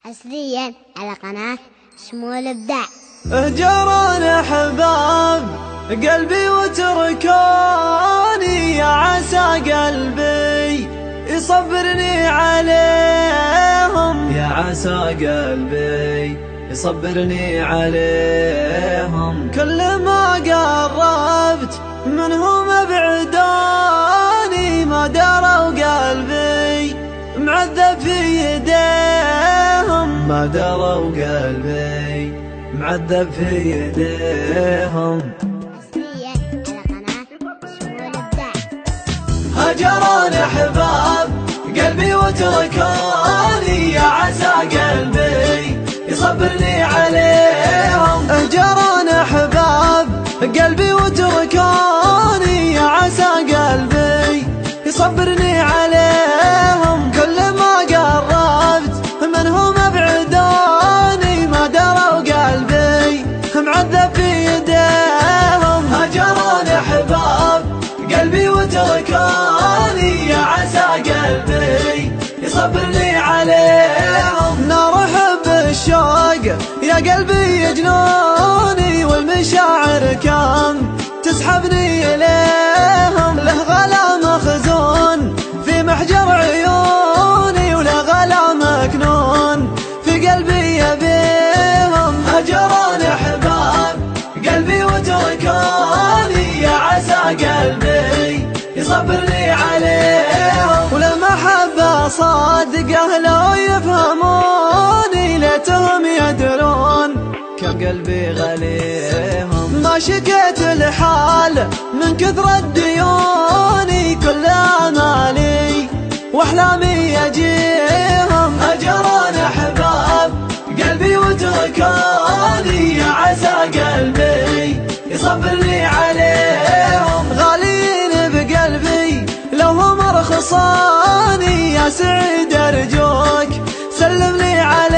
حصريا على قناة شمول الإبداع. اهجرون احباب قلبي وتركوني، يا عسى قلبي يصبرني عليهم، يا عسى قلبي يصبرني عليهم. كل ما قربت منهم ابعدوني، ما دروا قلبي معذب في يديهم، ما دروا قلبي معذب في يديهم. حصريا على قناة شمول الإبداع. هجرون احباب قلبي وتركوني، يا عسى قلبي يصبرني عليهم. هجرون احباب قلبي وتركوني، يا عسى قلبي يصبرني عليهم. كل ما قربت منهم ابعدوني، ما دروا قلبي معذب في يديهم. هجرون احباب قلبي وتركوني، يا عسى قلبي يصبرني عليهم. نار حب الشوق يا قلبي يجنوني، والمشاعر كم تسحبني إليهم. له غلا مخزون في محجر عيوني، وله غلا مكنون في قلبي يبيهم. هجرون احباب قلبي وتركوني، يا عسى قلبي يصبرني عليهم. ولما حب صادقه لو يفهموني، ليتهم يدرون كم قلبي غليهم. ما شكيت الحال من كثر الديوني، كل امالي واحلامي يجيهم. هجرون احباب قلبي وتركوني، يا عسى قلبي يصبرني عليهم. غاليين بقلبي لو هم رخصوني، يا سعيد ارجوك سلم لي عليهم.